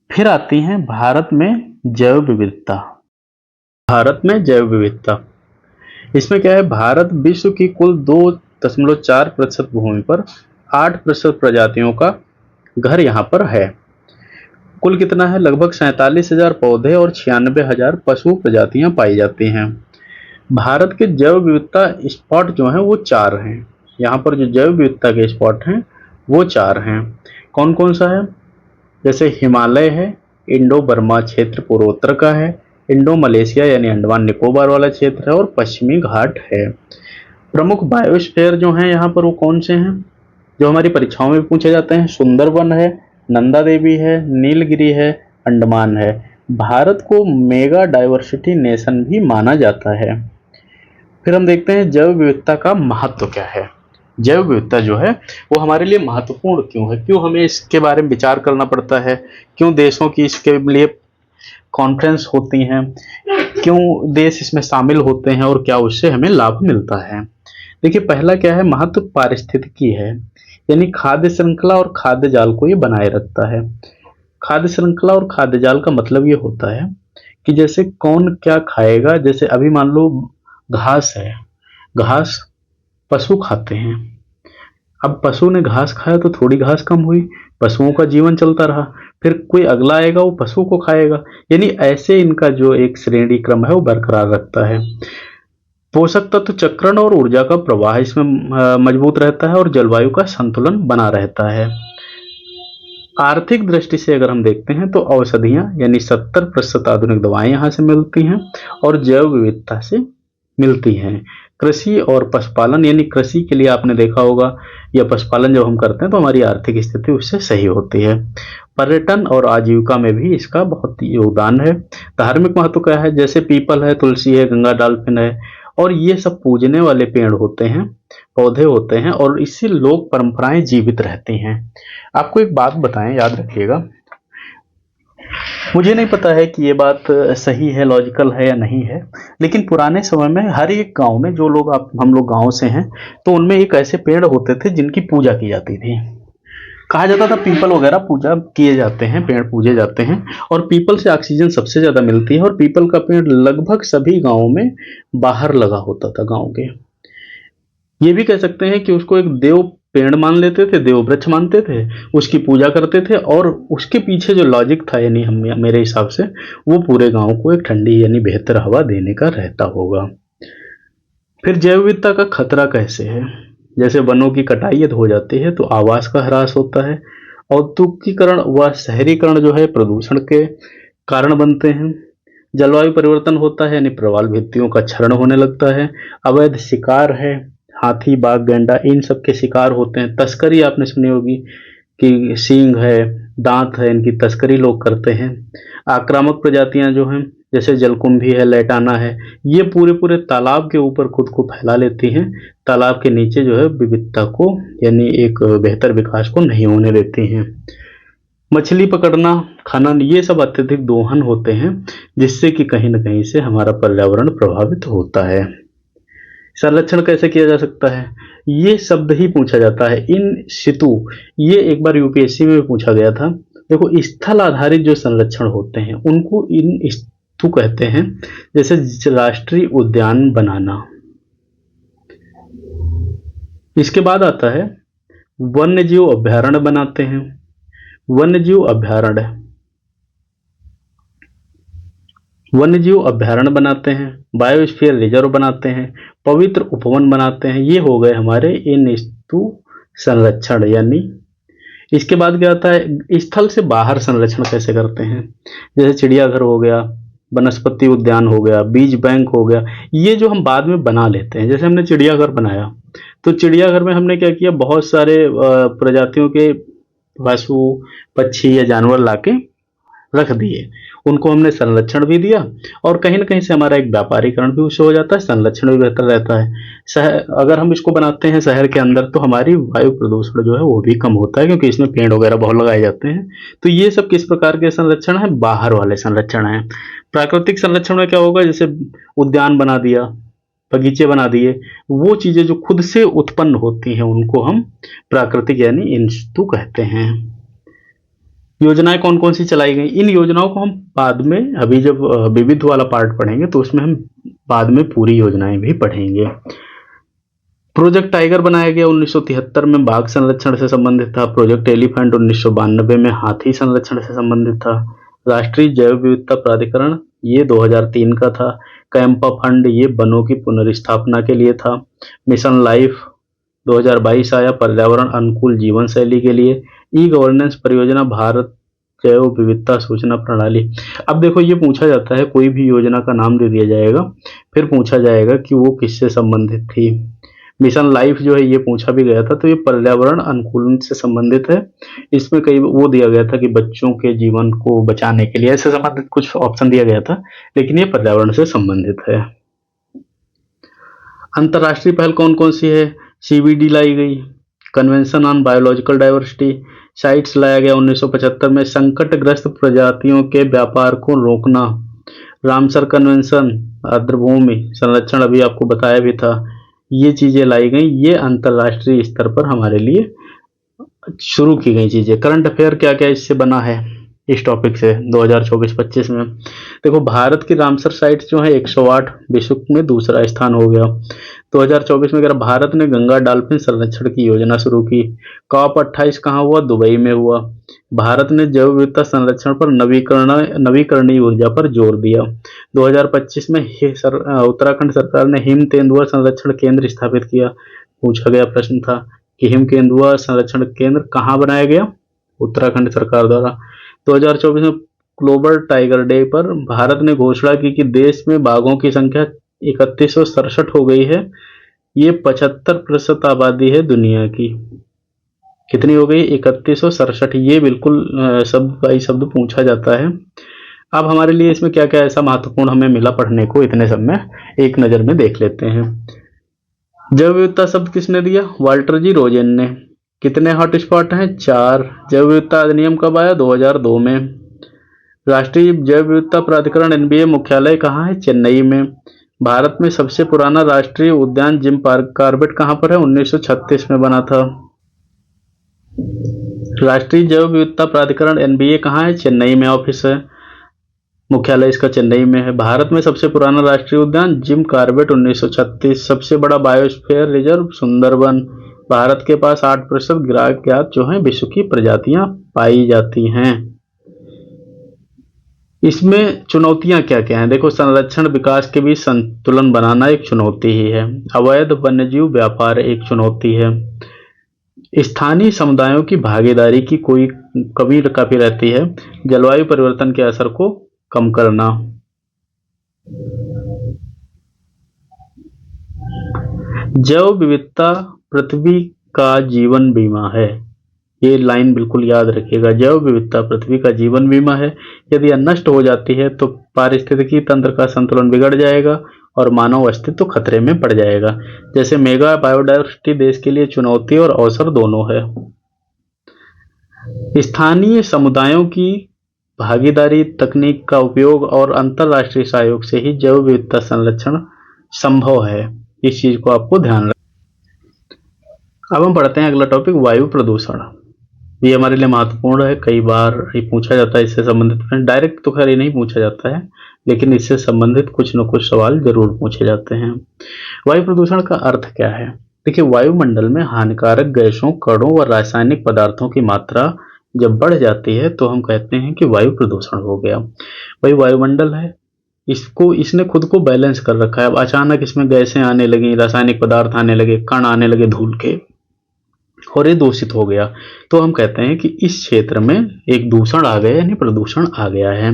फिर आती हैं भारत में जैव विविधता। भारत में जैव विविधता, इसमें क्या है? भारत विश्व की कुल 2.4% भूमि पर 8% प्रजातियों का घर यहाँ पर है। कुल कितना है? लगभग 47,000 पौधे और 96,000 पशु प्रजातियां पाई जाती हैं। भारत के जैव विविधता स्पॉट जो हैं वो 4 हैं। यहाँ पर जो जैव विविधता के स्पॉट हैं वो 4 हैं। कौन कौन सा है? जैसे हिमालय है, इंडो बर्मा क्षेत्र पूर्वोत्तर का है, इंडो मलेशिया यानी अंडमान निकोबार वाला क्षेत्र है, और पश्चिमी घाट है। प्रमुख बायोस्फीयर जो हैं यहाँ पर वो कौन से हैं, जो हमारी परीक्षाओं में पूछे जाते हैं? सुंदरवन है, नंदा देवी है, नीलगिरी है, अंडमान है। भारत को मेगा डाइवर्सिटी नेशन भी माना जाता है। फिर हम देखते हैं जैव विविधता का महत्व क्या है। जैव विविधता जो है वो हमारे लिए महत्वपूर्ण क्यों है, क्यों हमें इसके बारे में विचार करना पड़ता है, क्यों देशों की इसके लिए कॉन्फ्रेंस होती हैं, क्यों देश इसमें शामिल होते हैं, और क्या उससे हमें लाभ मिलता है। देखिए, पहला क्या है? महत्व पारिस्थितिकी है, यानी खाद्य श्रृंखला और खाद्य जाल को ये बनाए रखता है। खाद्य श्रृंखला और खाद्य जाल का मतलब ये होता है कि जैसे कौन क्या खाएगा। जैसे अभी मान लो घास है, घास पशु खाते हैं, अब पशु ने घास खाया तो थोड़ी घास कम हुई, पशुओं का जीवन चलता रहा, फिर कोई अगला आएगा वो पशु को खाएगा, यानी ऐसे इनका जो एक श्रेणी क्रम है वो बरकरार रखता है। पोषक तत्व चक्रण और ऊर्जा का प्रवाह इसमें मजबूत रहता है, और जलवायु का संतुलन बना रहता है। आर्थिक दृष्टि से अगर हम देखते हैं तो औषधियां यानी 70% आधुनिक दवाएं यहाँ से मिलती हैं, और जैव विविधता से मिलती हैं। कृषि और पशुपालन, यानी कृषि के लिए आपने देखा होगा, या पशुपालन जब हम करते हैं तो हमारी आर्थिक स्थिति उससे सही होती है। पर्यटन और आजीविका में भी इसका बहुत योगदान है। धार्मिक महत्व क्या है? जैसे पीपल है, तुलसी है, गंगा डॉल्फिन है, और ये सब पूजने वाले पेड़ होते हैं, पौधे होते हैं, और इससे लोक परंपराएं जीवित रहती हैं। आपको एक बात बताएं, याद रखिएगा, मुझे नहीं पता है कि ये बात सही है, लॉजिकल है या नहीं है, लेकिन पुराने समय में हर एक गांव में, जो लोग हम लोग गांव से हैं, तो उनमें एक ऐसे पेड़ होते थे जिनकी पूजा की जाती थी। कहा जाता था पीपल वगैरह पूजा किए जाते हैं, पेड़ पूजे जाते हैं, और पीपल से ऑक्सीजन सबसे ज्यादा मिलती है, और पीपल का पेड़ लगभग सभी गांवों में बाहर लगा होता था गांव के। ये भी कह सकते हैं कि उसको एक देव पेड़ मान लेते थे, देव वृक्ष मानते थे, उसकी पूजा करते थे, और उसके पीछे जो लॉजिक था, यानी हम मेरे हिसाब से वो पूरे गांव को एक ठंडी यानी बेहतर हवा देने का रहता होगा। फिर जैव विविधता का खतरा कैसे है? जैसे वनों की कटाई हो जाती है तो आवास का ह्रास होता है, औद्योगिकीकरण व शहरीकरण जो है प्रदूषण के कारण बनते हैं, जलवायु परिवर्तन होता है यानी प्रवाल भित्तियों का क्षरण होने लगता है, अवैध शिकार है, हाथी बाघ गैंडा इन सब के शिकार होते हैं, तस्करी आपने सुनी होगी कि सींग है, दांत है, इनकी तस्करी लोग करते हैं। आक्रामक प्रजातियां जो हैं, जैसे जलकुंभी है, लैटाना है, ये पूरे पूरे तालाब के ऊपर खुद को फैला लेती हैं, तालाब के नीचे जो है विविधता को यानी एक बेहतर विकास को नहीं होने देती हैं। मछली पकड़ना, खनन, ये सब अत्यधिक दोहन होते हैं, जिससे कि कहीं ना कहीं से हमारा पर्यावरण प्रभावित होता है। संरक्षण कैसे किया जा सकता है? ये शब्द ही पूछा जाता है, इन सितु, ये एक बार यूपीएससी में भी पूछा गया था। देखो, स्थल आधारित जो संरक्षण होते हैं उनको इन सितु कहते हैं। जैसे राष्ट्रीय उद्यान बनाना, इसके बाद आता है वन्य जीव अभ्यारण्य बनाते हैं, वन्यजीव अभ्यारण्य, वन्यजीव अभ्यारण्य बनाते हैं, बायोस्फीयर रिजर्व बनाते हैं, पवित्र उपवन बनाते हैं। ये हो गए हमारे इन स्तु संरक्षण। यानी इसके बाद क्या आता है, स्थल से बाहर संरक्षण कैसे करते हैं, जैसे चिड़ियाघर हो गया, वनस्पति उद्यान हो गया, बीज बैंक हो गया। ये जो हम बाद में बना लेते हैं, जैसे हमने चिड़ियाघर बनाया तो चिड़ियाघर में हमने क्या किया, बहुत सारे प्रजातियों के पशु पक्षी या जानवर लाके रख दिए, उनको हमने संरक्षण भी दिया और कहीं ना कहीं से हमारा एक व्यापारीकरण भी उससे हो जाता है, संरक्षण भी बेहतर रहता है। शहर अगर हम इसको बनाते हैं शहर के अंदर तो हमारी वायु प्रदूषण जो है वो भी कम होता है, क्योंकि इसमें पेड़ वगैरह बहुत लगाए जाते हैं। तो ये सब किस प्रकार के संरक्षण है, बाहर वाले संरक्षण है। प्राकृतिक संरक्षण में क्या होगा, जैसे उद्यान बना दिया, बगीचे बना दिए, वो चीजें जो खुद से उत्पन्न होती हैं उनको हम प्राकृतिक यानी इंस्तु कहते हैं। योजनाएं कौन कौन सी चलाई गई, इन योजनाओं को हम बाद में, अभी जब विविध वाला पार्ट पढ़ेंगे तो उसमें हम बाद में पूरी योजनाएं भी पढ़ेंगे। प्रोजेक्ट टाइगर बनाया गया 1973 में, बाघ संरक्षण से संबंधित था। प्रोजेक्ट एलिफेंट 1992 में हाथी संरक्षण से संबंधित था। राष्ट्रीय जैव विविधता प्राधिकरण ये 2003 का था। कैंपा फंड ये वनों की पुनर्स्थापना के लिए था। मिशन लाइफ 2022 आया पर्यावरण अनुकूल जीवन शैली के लिए। ई गवर्नेंस परियोजना भारत जैव विविधता सूचना प्रणाली। अब देखो ये पूछा जाता है, कोई भी योजना का नाम दे दिया जाएगा, फिर पूछा जाएगा कि वो किससे संबंधित थी। मिशन लाइफ जो है ये पूछा भी गया था, तो ये पर्यावरण अनुकूलन से संबंधित है। इसमें कई वो दिया गया था कि बच्चों के जीवन को बचाने के लिए, ऐसे संबंधित कुछ ऑप्शन दिया गया था, लेकिन ये पर्यावरण से संबंधित है। अंतर्राष्ट्रीय पहल कौन कौन सी है, सीबीडी लाई गई, convention on biological diversity, sites लाया गया 1975 में, संकटग्रस्त प्रजातियों के व्यापार को रोकना, रामसर कन्वेंशन, आर्द्रभूमि संरक्षण अभी आपको बताया भी था, ये चीजें लाई गई। ये अंतर्राष्ट्रीय स्तर पर हमारे लिए शुरू की गई चीजें। करंट अफेयर क्या क्या इससे बना है इस टॉपिक से 2024-25 में, देखो भारत की रामसर साइट जो है 108 विश्व में दूसरा स्थान हो गया। 2024 में अगर भारत ने गंगा डॉल्फिन संरक्षण की योजना शुरू की। कॉप 28 कहाँ हुआ, दुबई में हुआ। भारत ने जैव विविधता संरक्षण पर नवीकरणीय ऊर्जा पर जोर दिया। 2025 में उत्तराखंड सरकार ने हिम तेंदुआ संरक्षण केंद्र स्थापित किया। पूछा गया प्रश्न था कि हिम तेंदुआ संरक्षण केंद्र कहाँ बनाया गया, उत्तराखंड सरकार द्वारा। 2024 में ग्लोबल टाइगर डे पर भारत ने घोषणा की कि देश में बाघों की संख्या 3167 हो गई है। ये 75% आबादी है दुनिया की। कितनी हो गई, 3167। ये बिल्कुल शब्द बाई शब्द पूछा जाता है। अब हमारे लिए इसमें क्या क्या ऐसा महत्वपूर्ण हमें मिला पढ़ने को, इतने सब में एक नजर में देख लेते हैं। जैव विविधता शब्द किसने दिया, वाल्टर जी रोजेन ने। कितने हॉटस्पॉट हैं, 4। जैव विविधता अधिनियम कब आया, 2002 में। राष्ट्रीय जैव विविधता प्राधिकरण एनबीए मुख्यालय कहाँ है, चेन्नई में। भारत में सबसे पुराना राष्ट्रीय उद्यान जिम पार्क कॉर्बेट कहाँ पर है, 1936 में बना था। राष्ट्रीय जैव विविधता प्राधिकरण एनबीए कहाँ है, चेन्नई में ऑफिस है, मुख्यालय इसका चेन्नई में है। भारत में सबसे पुराना राष्ट्रीय उद्यान जिम कॉर्बेट 1936। सबसे बड़ा बायोस्फीयर रिजर्व सुंदरबन। भारत के पास 8% ज्ञात जो है विश्व की प्रजातियां पाई जाती हैं। इसमें चुनौतियां क्या क्या हैं, देखो संरक्षण विकास के बीच संतुलन बनाना एक चुनौती ही है। अवैध वन्यजीव व्यापार एक चुनौती है। स्थानीय समुदायों की भागीदारी की कोई कमी काफी रहती है। जलवायु परिवर्तन के असर को कम करना। जैव विविधता पृथ्वी का जीवन बीमा है, ये लाइन बिल्कुल याद रखिएगा। जैव विविधता पृथ्वी का जीवन बीमा है। यदि यह नष्ट हो जाती है तो पारिस्थितिकी तंत्र का संतुलन बिगड़ जाएगा और मानव अस्तित्व खतरे में पड़ जाएगा। जैसे मेगा बायोडायवर्सिटी देश के लिए चुनौती और अवसर दोनों है। स्थानीय समुदायों की भागीदारी, तकनीक का उपयोग और अंतरराष्ट्रीय सहयोग से ही जैव विविधता संरक्षण संभव है। इस चीज को आपको ध्यान रखना। अब हम पढ़ते हैं अगला टॉपिक, वायु प्रदूषण। ये हमारे लिए महत्वपूर्ण है, कई बार ये पूछा जाता है इससे संबंधित। डायरेक्ट तो खैर ये नहीं पूछा जाता है, लेकिन इससे संबंधित कुछ न कुछ सवाल जरूर पूछे जाते हैं। वायु प्रदूषण का अर्थ क्या है, देखिए वायुमंडल में हानिकारक गैसों, कणों व रासायनिक पदार्थों की मात्रा जब बढ़ जाती है तो हम कहते हैं कि वायु प्रदूषण हो गया। वही वायुमंडल है, इसको इसने खुद को बैलेंस कर रखा है। अब अचानक इसमें गैसें आने लगी, रासायनिक पदार्थ आने लगे, कण आने लगे धूल के, और ये दूषित हो गया, तो हम कहते हैं कि इस क्षेत्र में एक दूषण आ गया, यानी प्रदूषण आ गया है।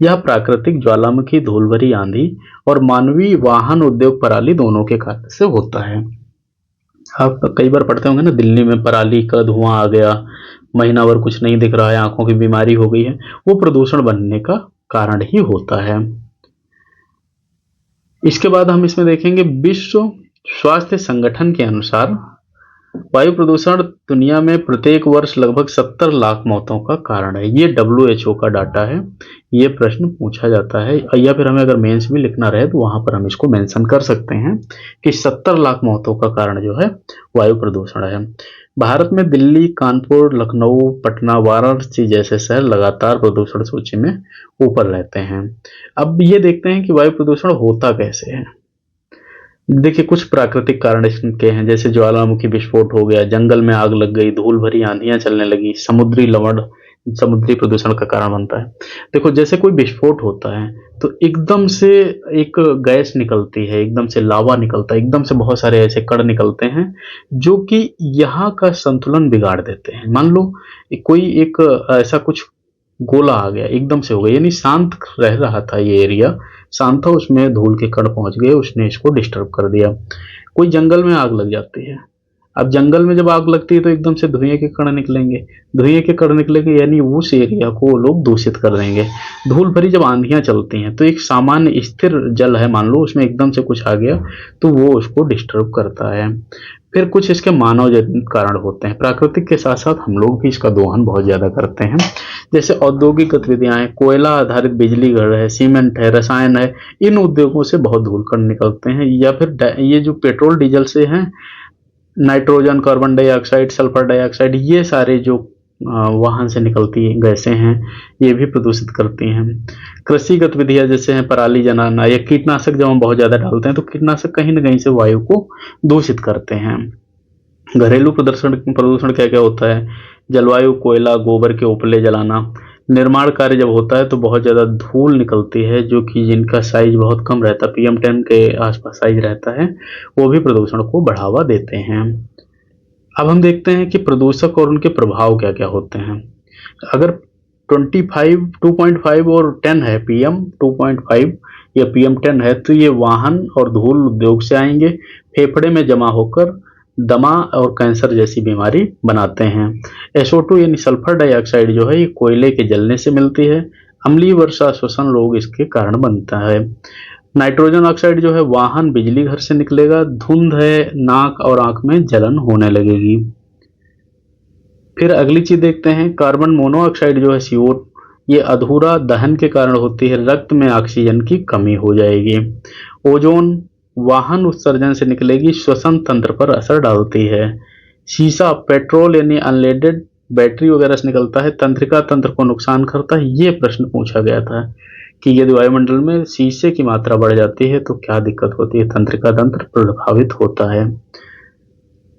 यह प्राकृतिक ज्वालामुखी, धूल भरी आंधी और मानवीय वाहन उद्योग पराली दोनों के कारण से होता है। आप कई बार पढ़ते होंगे ना, दिल्ली में पराली का धुआं आ गया, महीना भर कुछ नहीं दिख रहा है, आंखों की बीमारी हो गई है, वो प्रदूषण बनने का कारण ही होता है। इसके बाद हम इसमें देखेंगे, विश्व स्वास्थ्य संगठन के अनुसार वायु प्रदूषण दुनिया में प्रत्येक वर्ष लगभग 70 लाख मौतों का कारण है। ये WHO का डाटा है। ये प्रश्न पूछा जाता है, या फिर हमें अगर मेंस में लिखना रहे तो वहां पर हम इसको मेंशन कर सकते हैं कि 70 लाख मौतों का कारण जो है वायु प्रदूषण है। भारत में दिल्ली, कानपुर, लखनऊ, पटना, वाराणसी जैसे शहर लगातार प्रदूषण सूची में ऊपर रहते हैं। अब ये देखते हैं कि वायु प्रदूषण होता कैसे है। देखिए, कुछ प्राकृतिक कारण इसके हैं, जैसे ज्वालामुखी विस्फोट हो गया, जंगल में आग लग गई, धूल भरी आंधियां चलने लगी, समुद्री लवण समुद्री प्रदूषण का कारण बनता है। देखो, जैसे कोई विस्फोट होता है तो एकदम से एक गैस निकलती है, एकदम से लावा निकलता है, एकदम से बहुत सारे ऐसे कण निकलते हैं जो कि यहाँ का संतुलन बिगाड़ देते हैं। मान लो कोई एक ऐसा कुछ गोला आ गया, एकदम से हो गया, यानी शांत रह रहा था ये एरिया, शांत था, उसमें धूल के कण पहुंच गए, उसने इसको डिस्टर्ब कर दिया। कोई जंगल में आग लग जाती है, अब जंगल में जब आग लगती है तो एकदम से धुएं के कण निकलेंगे, धुएं के कण निकलेंगे यानी उस एरिया को वो लोग दूषित कर देंगे। धूल भरी जब आंधियां चलती हैं तो एक सामान्य स्थिर जल है, मान लो उसमें एकदम से कुछ आ गया तो वो उसको डिस्टर्ब करता है। फिर कुछ इसके मानव जनित कारण होते हैं, प्राकृतिक के साथ साथ हम लोग भी इसका दोहन बहुत ज्यादा करते हैं। जैसे औद्योगिक गतिविधियां हैं, कोयला आधारित बिजली घर है, सीमेंट है, रसायन है, इन उद्योगों से बहुत धूल कण निकलते हैं। या फिर ये जो पेट्रोल डीजल से हैं, nitrogen, carbon dioxide, sulphur dioxide, ये सारे जो वाहन से निकलती गैसें हैं, ये भी प्रदूषित करती हैं। कृषि गतिविधियां जैसे हैं पराली जलाना, या कीटनाशक जब हम बहुत ज्यादा डालते हैं तो कीटनाशक कहीं ना कहीं से वायु को दूषित करते हैं। घरेलू प्रदूषण प्रदूषण क्या क्या होता है, जलवायु, कोयला, गोबर के उपले जलाना। निर्माण कार्य जब होता है तो बहुत ज़्यादा धूल निकलती है, जो कि जिनका साइज बहुत कम रहता है, PM10 के आसपास साइज रहता है, वो भी प्रदूषण को बढ़ावा देते हैं। अब हम देखते हैं कि प्रदूषक और उनके प्रभाव क्या क्या होते हैं। अगर 2.5 और 10 है, PM2.5 या PM10 है, तो ये वाहन और धूल उद्योग से आएंगे, फेफड़े में जमा होकर दमा और कैंसर जैसी बीमारी बनाते हैं। SO2 यानी सल्फर डाइऑक्साइड जो है, ये कोयले के जलने से मिलती है। अम्लीय वर्षा श्वसन रोग इसके कारण बनता है। नाइट्रोजन ऑक्साइड जो है, वाहन बिजली घर से निकलेगा, धुंध है, नाक और आंख में जलन होने लगेगी। फिर अगली चीज देखते हैं, कार्बन मोनोऑक्साइड जो है, CO, ये अधूरा दहन के कारण होती है, रक्त में ऑक्सीजन की कमी हो जाएगी। ओजोन वाहन उत्सर्जन से निकलेगी, श्वसन तंत्र पर असर डालती है। शीशा, पेट्रोल यानी अनलेडेड बैटरी वगैरह से निकलता है, तंत्रिका तंत्र को नुकसान करता है। ये प्रश्न पूछा गया था कि यदि वायुमंडल में शीशे की मात्रा बढ़ जाती है तो क्या दिक्कत होती है, तंत्रिका तंत्र प्रभावित होता है।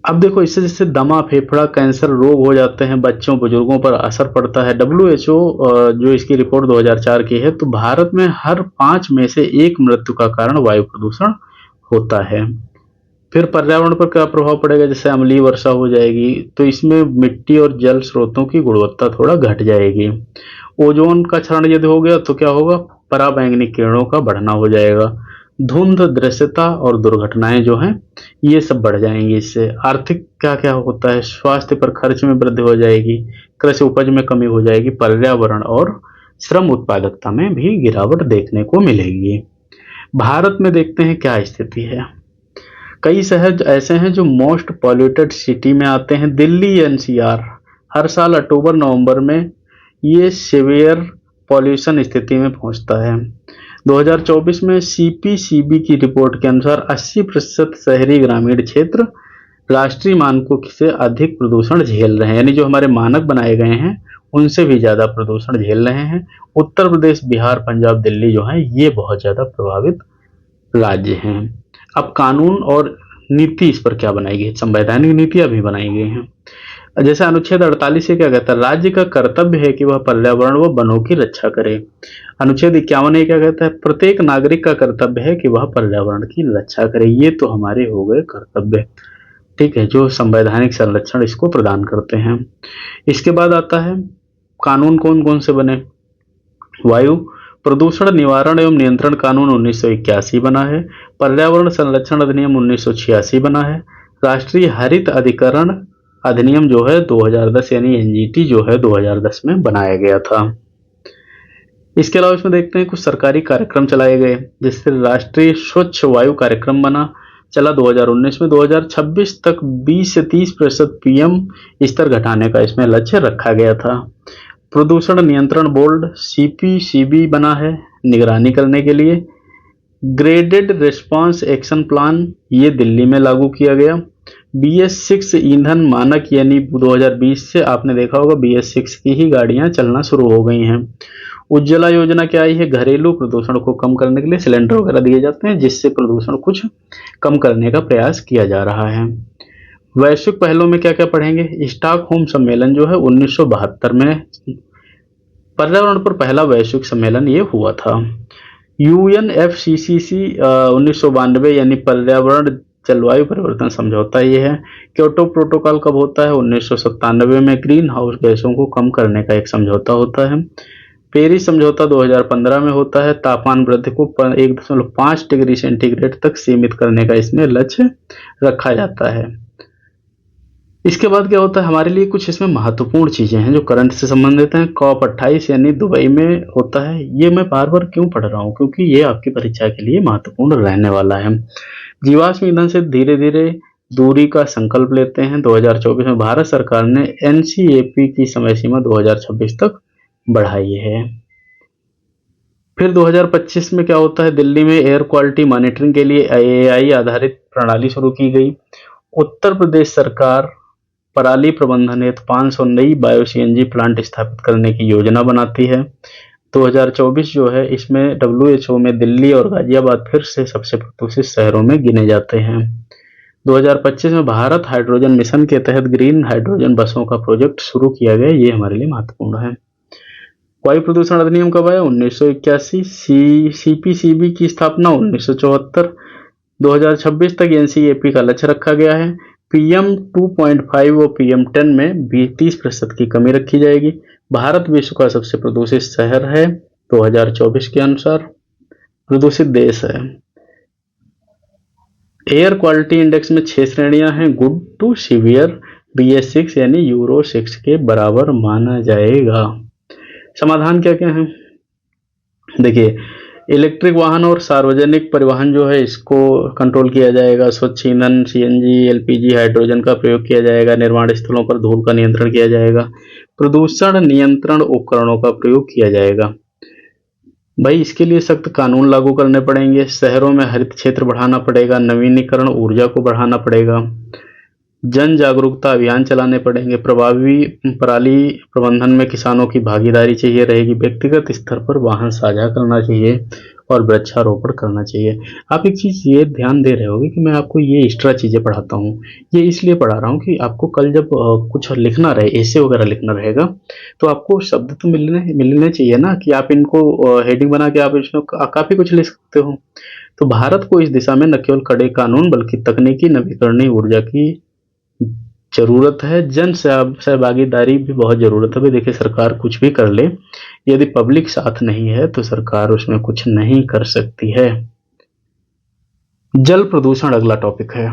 अब देखो, इससे जैसे दमा, फेफड़ा, कैंसर रोग हो जाते हैं, बच्चों बुजुर्गों पर असर पड़ता है। WHO जो इसकी रिपोर्ट 2004 की है, तो भारत में हर 5 में से 1 मृत्यु का कारण वायु प्रदूषण होता है। फिर पर्यावरण पर क्या प्रभाव पड़ेगा, जैसे अम्लीय वर्षा हो जाएगी तो इसमें मिट्टी और जल स्रोतों की गुणवत्ता थोड़ा घट जाएगी। ओजोन का क्षरण यदि हो गया तो क्या होगा, पराबैंगनी किरणों का बढ़ना हो जाएगा। धुंध, दृश्यता और दुर्घटनाएं जो हैं, ये सब बढ़ जाएंगी। इससे आर्थिक क्या क्या होता है, स्वास्थ्य पर खर्च में वृद्धि हो जाएगी, कृषि उपज में कमी हो जाएगी, पर्यावरण और श्रम उत्पादकता में भी गिरावट देखने को मिलेगी। भारत में देखते हैं क्या स्थिति है। कई शहर ऐसे हैं जो मोस्ट पॉल्यूटेड सिटी में आते हैं। दिल्ली, NCR हर साल अक्टूबर नवंबर में ये सीवियर पॉल्यूशन स्थिति में पहुंचता है। 2024 में CPCB की रिपोर्ट के अनुसार 80% शहरी ग्रामीण क्षेत्र राष्ट्रीय मानकों से अधिक प्रदूषण झेल रहे हैं, यानी जो हमारे मानक बनाए गए हैं उनसे भी ज्यादा प्रदूषण झेल रहे हैं। उत्तर प्रदेश, बिहार, पंजाब, दिल्ली जो है, ये बहुत ज्यादा प्रभावित राज्य हैं। अब कानून और नीति इस पर क्या बनाई गई, संवैधानिक नीतियां भी बनाई गई हैं। जैसे अनुच्छेद 48 से क्या कहता है, राज्य का कर्तव्य है कि वह पर्यावरण व वनों की रक्षा करे। अनुच्छेद 51 ये क्या कहता है, प्रत्येक नागरिक का कर्तव्य है कि वह पर्यावरण की रक्षा करे। ये तो हमारे हो गए कर्तव्य, ठीक है, जो संवैधानिक संरक्षण इसको प्रदान करते हैं। इसके बाद आता है कानून कौन कौन से बने। वायु प्रदूषण निवारण एवं नियंत्रण कानून 1981 बना है। पर्यावरण संरक्षण अधिनियम 1986 बना है। राष्ट्रीय हरित अधिकरण अधिनियम जो है 2010 यानी एनजीटी जो है 2010 में बनाया गया था। इसके अलावा इसमें देखते हैं कुछ सरकारी कार्यक्रम चलाए गए, जैसे राष्ट्रीय स्वच्छ वायु कार्यक्रम बना, चला 2019 में। 2026 तक 20 से 30% पीएम स्तर घटाने का इसमें लक्ष्य रखा गया था। प्रदूषण नियंत्रण बोर्ड सीपीसीबी बना है निगरानी करने के लिए। ग्रेडेड रिस्पांस एक्शन प्लान ये दिल्ली में लागू किया गया। BS6 ईंधन मानक यानी 2020 से आपने देखा होगा BS6 की ही गाड़ियां चलना शुरू हो गई हैं। उज्ज्वला योजना क्या आई है, घरेलू प्रदूषण को कम करने के लिए सिलेंडर वगैरह दिए जाते हैं, जिससे प्रदूषण कुछ कम करने का प्रयास किया जा रहा है। वैश्विक पहलों में क्या क्या पढ़ेंगे, स्टॉकहोम सम्मेलन जो है 1972 में पर्यावरण पर पहला वैश्विक सम्मेलन ये हुआ था। UNFCCC 1992 यानी पर्यावरण जलवायु परिवर्तन समझौता ये है। क्योटो प्रोटोकॉल कब होता है, 1997 में ग्रीन हाउस गैसों को कम करने का एक समझौता होता है। पेरिस समझौता 2015 में होता है। तापमान वृद्धि को 1.5 डिग्री सेंटीग्रेड तक सीमित करने का इसमें लक्ष्य रखा जाता है। इसके बाद क्या होता है, हमारे लिए कुछ इसमें महत्वपूर्ण चीजें हैं जो करंट से संबंधित हैं। COP28 यानी दुबई में होता है। ये मैं बार बार क्यों पढ़ रहा हूँ, क्योंकि ये आपकी परीक्षा के लिए महत्वपूर्ण रहने वाला है। जीवाश्म ईंधन से धीरे धीरे दूरी का संकल्प लेते हैं। 2024 में भारत सरकार ने NCAP की समय सीमा 2026 तक बढ़ाई है। फिर 2025 में क्या होता है, दिल्ली में एयर क्वालिटी मॉनिटरिंग के लिए AI आधारित प्रणाली शुरू की गई। उत्तर प्रदेश सरकार पराली प्रबंधन हेतु 500 नई बायो CNG प्लांट स्थापित करने की योजना बनाती है। 2024 जो है इसमें WHO में दिल्ली और गाजियाबाद फिर से सबसे प्रदूषित शहरों में गिने जाते हैं। 2025 में भारत हाइड्रोजन मिशन के तहत ग्रीन हाइड्रोजन बसों का प्रोजेक्ट शुरू किया गया, ये हमारे लिए महत्वपूर्ण है। वायु प्रदूषण अधिनियम कब आया, 1981। CPCB की स्थापना 1974। 2026 तक NCAP का लक्ष्य रखा गया है। PM 2.5 और PM 10 में 30% की कमी रखी जाएगी। भारत विश्व का सबसे प्रदूषित शहर है 2024 के अनुसार, प्रदूषित देश है। एयर क्वालिटी इंडेक्स में 6 श्रेणियां हैं, गुड टू सीवियर। BS6 यानी यूरो 6 के बराबर माना जाएगा। समाधान क्या क्या है, देखिए इलेक्ट्रिक वाहन और सार्वजनिक परिवहन जो है इसको कंट्रोल किया जाएगा। स्वच्छ ईंधन CNG LPG हाइड्रोजन का प्रयोग किया जाएगा। निर्माण स्थलों पर धूल का नियंत्रण किया जाएगा। प्रदूषण नियंत्रण उपकरणों का प्रयोग किया जाएगा। भाई इसके लिए सख्त कानून लागू करने पड़ेंगे। शहरों में हरित क्षेत्र बढ़ाना पड़ेगा। नवीनीकरण ऊर्जा को बढ़ाना पड़ेगा। जन जागरूकता अभियान चलाने पड़ेंगे। प्रभावी पराली प्रबंधन में किसानों की भागीदारी चाहिए रहेगी। व्यक्तिगत स्तर पर वाहन साझा करना चाहिए और वृक्षारोपण करना चाहिए। आप एक चीज ये ध्यान दे रहे होगे कि मैं आपको ये एक्स्ट्रा चीजें पढ़ाता हूँ, ये इसलिए पढ़ा रहा हूँ कि आपको कल जब कुछ लिखना रहे, ऐसे वगैरह लिखना रहेगा, तो आपको शब्द तो मिलने चाहिए ना, कि आप इनको हेडिंग बना के आप इसमें काफी कुछ लिख सकते हो। तो भारत को इस दिशा में न केवल कड़े कानून बल्कि तकनीकी नवीकरणीय ऊर्जा की जरूरत है। जन सहभागीदारी भी बहुत जरूरत है। भाई देखिए सरकार कुछ भी कर ले, यदि पब्लिक साथ नहीं है तो सरकार उसमें कुछ नहीं कर सकती है। जल प्रदूषण अगला टॉपिक है।